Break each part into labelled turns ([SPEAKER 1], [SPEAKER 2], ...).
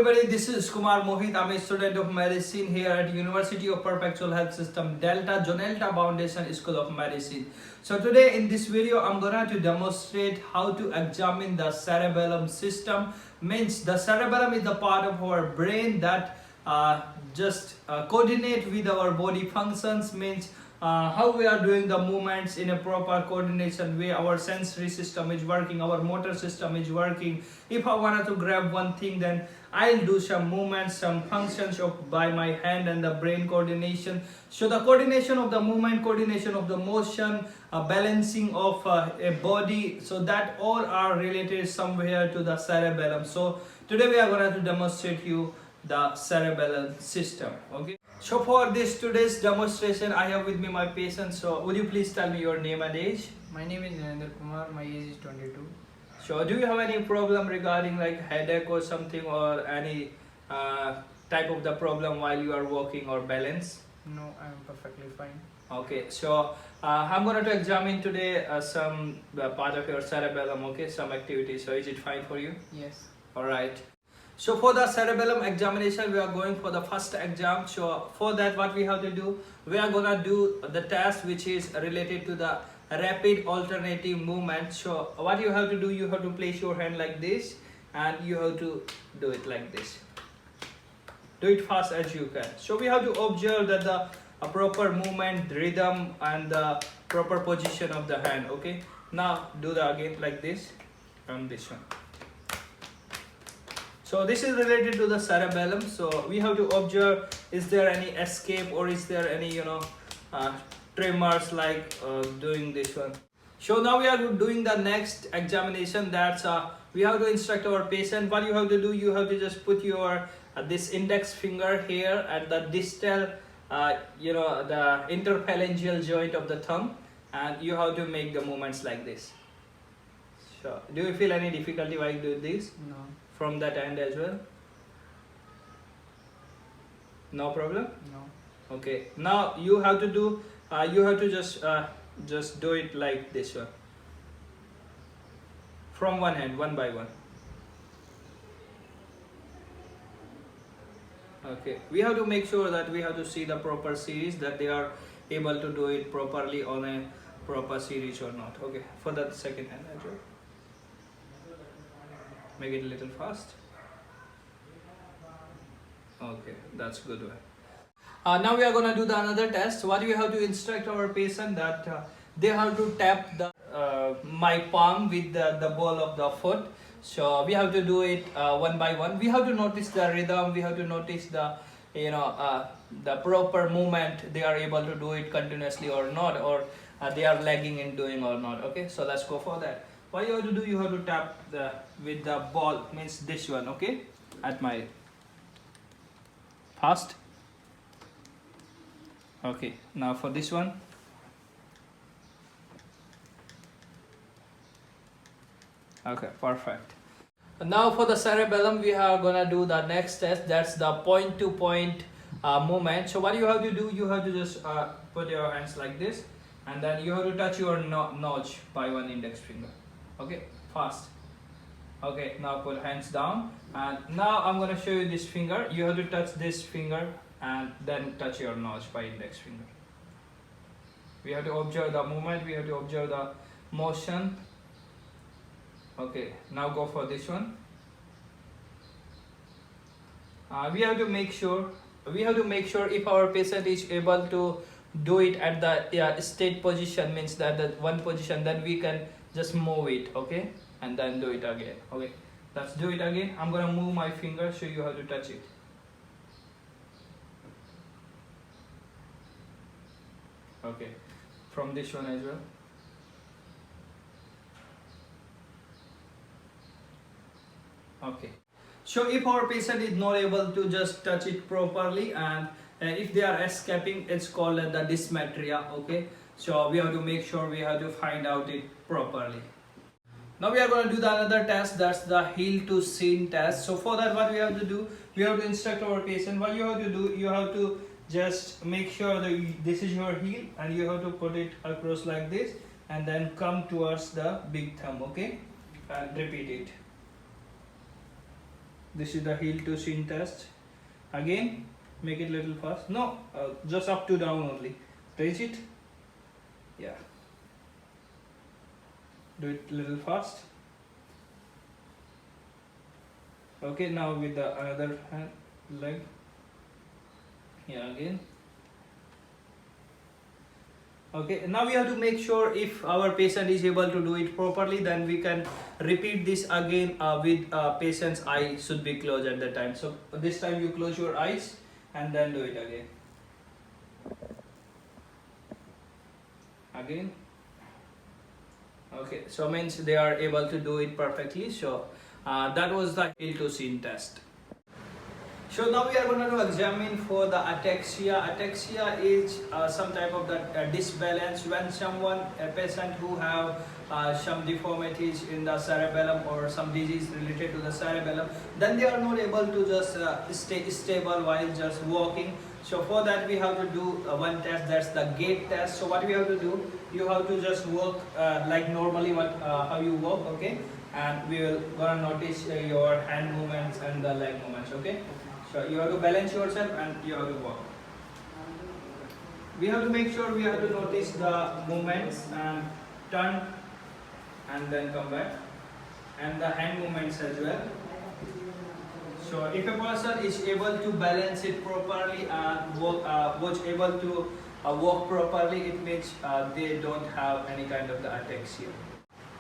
[SPEAKER 1] everybody, this is Kumar Mohit. I'm a student of medicine here at University of Perpetual Health System Delta Jonelta Foundation School of Medicine. So today in this video I'm gonna to demonstrate how to examine the cerebellum system. Means the cerebellum is the part of our brain that coordinate with our body functions. Means how we are doing the movements in a proper coordination way. Our sensory system is working, our motor system is working. If I wanted to grab one thing, then I'll do some movements, some functions of by my hand and the brain coordination. So the coordination of the movement, coordination of the motion, balancing of a body, so that all are related somewhere to the cerebellum. So today we are going to demonstrate you the cerebellum system. Okay. So for this today's demonstration, I have with me my patient. So would you please tell me your name and age?
[SPEAKER 2] My name is Narendra Kumar. My age is 22.
[SPEAKER 1] So do you have any problem regarding like headache or something, or any type of the problem while you are walking or balance?
[SPEAKER 2] No, I am perfectly fine.
[SPEAKER 1] Okay, so I'm going to examine today some part of your cerebellum. Okay, some activities. So is it fine for you?
[SPEAKER 2] Yes.
[SPEAKER 1] All right. So for the cerebellum examination, we are going for the first exam. So for that, what we have to do, we are gonna do the test which is related to the rapid alternative movement. So what you have to do, you have to place your hand like this and you have to do it like this. Do it fast as you can. So we have to observe that the proper movement, rhythm and the proper position of the hand. Okay. Now do the again like this and this one. So this is related to the cerebellum. So we have to observe, is there any escape or is there any tremors like doing this one. So now we are doing the next examination. That's we have to instruct our patient. What you have to do, you have to just put your this index finger here at the distal the interphalangeal joint of the thumb, and you have to make the movements like this. So do you feel any difficulty while doing this?
[SPEAKER 2] No.
[SPEAKER 1] From that end as well? No problem?
[SPEAKER 2] No.
[SPEAKER 1] Okay. Now you have to do, you have to just do it like this one. From one hand, one by one. Okay. We have to make sure that we have to see the proper series, that they are able to do it properly on a proper series or not. Okay. For that second hand as well. Make it a little fast. Okay, that's good one. Now we are gonna do the another test. What we have to instruct our patient that they have to tap the my palm with the ball of the foot. So we have to do it one by one. We have to notice the rhythm. We have to notice the the proper movement. They are able to do it continuously or not, or they are lagging in doing or not. Okay, so let's go for that. What you have to do, you have to tap with the ball, means this one, okay, at my fast. Okay, now for this one. Okay, perfect. Now for the cerebellum, we are gonna do the next test. That's the point to point movement. So what you have to do, you have to just put your hands like this, and then you have to touch your notch by one index finger. Okay, fast. Okay, now put hands down, and now I'm gonna show you this finger. You have to touch this finger and then touch your notch by index finger. We have to observe the movement, we have to observe the motion. Okay, now go for this one. We have to make sure if our patient is able to do it at the state position, means that the one position, then we can just move it, okay, and then do it again. Okay, let's do it again. I'm gonna move my finger, so you have to touch it. Okay, from this one as well. Okay, so if our patient is not able to just touch it properly, and if they are escaping, it's called the dysmetria. Okay, so we have to make sure, we have to find out it properly. Now we are going to do the another test. That's the heel to shin test. So for that, what we have to do, we have to instruct our patient. What you have to do, you have to just make sure that this is your heel, and you have to put it across like this, and then come towards the big thumb. Okay, and repeat it. This is the heel to shin test. Again, make it little fast. No, just up to down only. Raise it. Yeah. Do it little fast. Okay, now with the another hand, leg. Yeah, again. Okay, now we have to make sure if our patient is able to do it properly, then we can repeat this again with patient's eye should be closed at the time. So this time you close your eyes and then do it again. Again. Okay, so means they are able to do it perfectly. So that was the heel to shin test. So now we are going to examine for the ataxia. Ataxia is some type of the disbalance when someone, a patient who have some deformities in the cerebellum or some disease related to the cerebellum, then they are not able to just stay stable while just walking. So for that we have to do one test, that's the gait test. So what we have to do, you have to just walk like normally how you walk, okay? And we will gonna notice your hand movements and the leg movements, okay? So you have to balance yourself and you have to walk. We have to make sure we have to notice the movements and turn and then come back, and the hand movements as well. So if a person is able to balance it properly and was able to walk properly, it means they don't have any kind of the ataxia.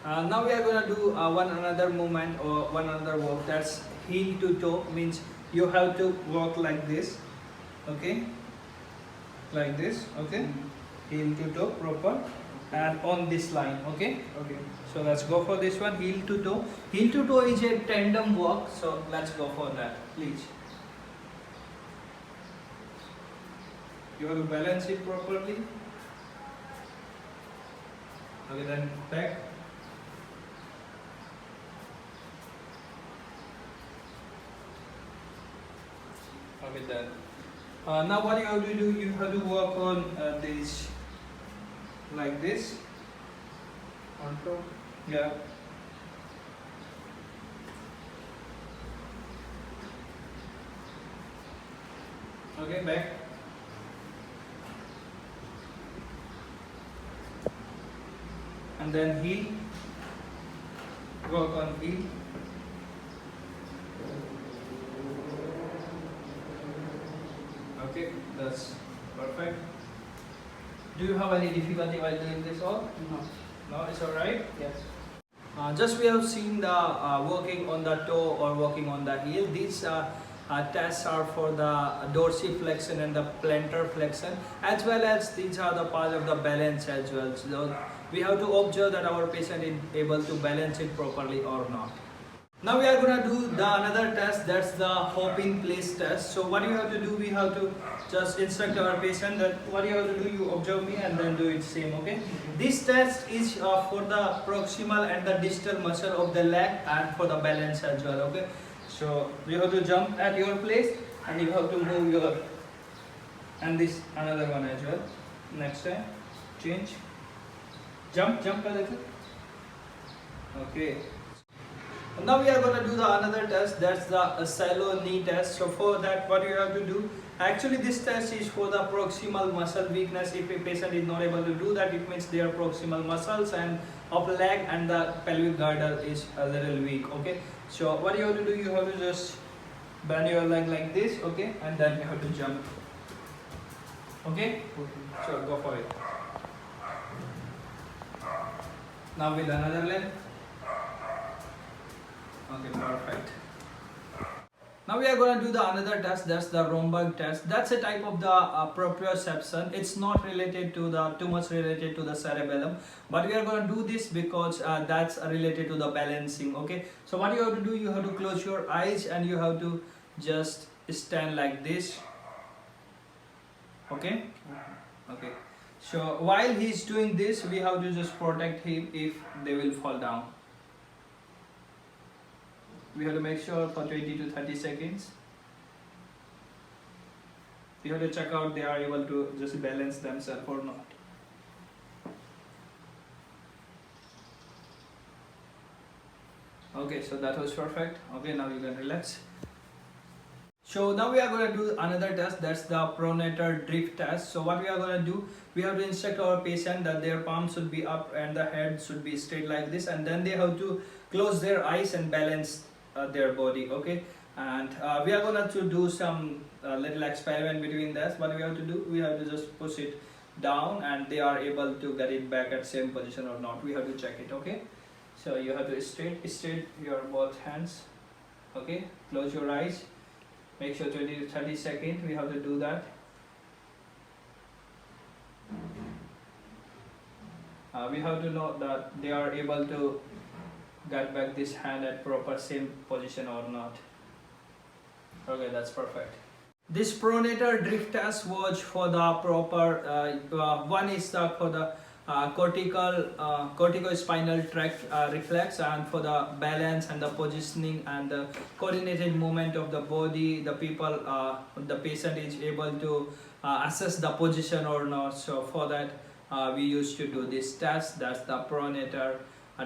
[SPEAKER 1] Now we are going to do one another movement or one another walk, that's heel to toe. Means you have to walk like this, okay, like this, okay, heel to toe proper and on this line, okay.
[SPEAKER 2] Okay.
[SPEAKER 1] So let's go for this one, heel to toe. Heel to toe is a tandem walk, so let's go for that, please. You have to balance it properly. Okay, then back. Okay, then. Now what you have to do, you have to work on this, like this.
[SPEAKER 2] On top.
[SPEAKER 1] Yeah. Okay, back. And then heel. Work on heel. Okay, that's perfect. Do you have any difficulty while doing this all?
[SPEAKER 2] No.
[SPEAKER 1] No, it's alright.
[SPEAKER 2] Yes.
[SPEAKER 1] Just we have seen the working on the toe or working on the heel. These tests are for the dorsiflexion and the plantar flexion, as well as these are the part of the balance as well. So we have to observe that our patient is able to balance it properly or not. Now we are gonna do the another test, that's the hop in place test. So what you have to do, we have to just instruct our patient that what you have to do, you observe me and then do it same, okay? This test is for the proximal and the distal muscle of the leg and for the balance as well, okay? So you have to jump at your place and you have to move your, and this another one as well. Next time, change, jump a little, okay. Now we are going to do the another test, that's the shallow knee test. So for that what you have to do, actually this test is for the proximal muscle weakness. If a patient is not able to do that, it means their proximal muscles and of leg and the pelvic girdle is a little weak, okay. So what you have to do, you have to just bend your leg like this, okay, and then you have to jump, okay. So go for it. Now with another leg. Okay, perfect. Now we are going to do the another test, that's the Romberg test. That's a type of the proprioception. It's not related to the too much related to the cerebellum, but we are going to do this because that's related to the balancing, okay. So what you have to do, you have to close your eyes and you have to just stand like this, okay. Okay, so while he's doing this, we have to just protect him if they will fall down. We have to make sure for 20 to 30 seconds. We have to check out they are able to just balance themselves or not. Okay, so that was perfect. Okay, now you can relax. So now we are going to do another test, that's the pronator drift test. So what we are going to do, we have to instruct our patient that their palms should be up and the head should be straight like this, and then they have to close their eyes and balance their body, okay? And we are going to do some little experiment between this. What we have to do, we have to just push it down and they are able to get it back at same position or not. We have to check it, okay? So you have to straight your both hands, okay? Close your eyes. Make sure 20 to 30 seconds we have to do that. We have to know that they are able to get back this hand at proper same position or not. Okay, that's perfect. This pronator drift test was for the proper, one is for the corticospinal tract reflex, and for the balance and the positioning and the coordinated movement of the body, the patient is able to assess the position or not. So for that we used to do this test, that's the pronator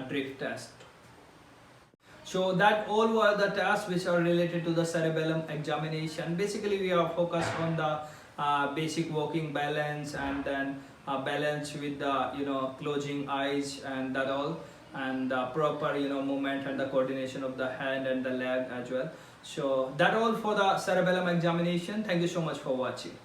[SPEAKER 1] drift test. So that all were the tasks which are related to the cerebellum examination. Basically we are focused on the basic walking balance, and then balance with the closing eyes and that all, and the proper movement and the coordination of the hand and the leg as well. So that all for the cerebellum examination. Thank you so much for watching.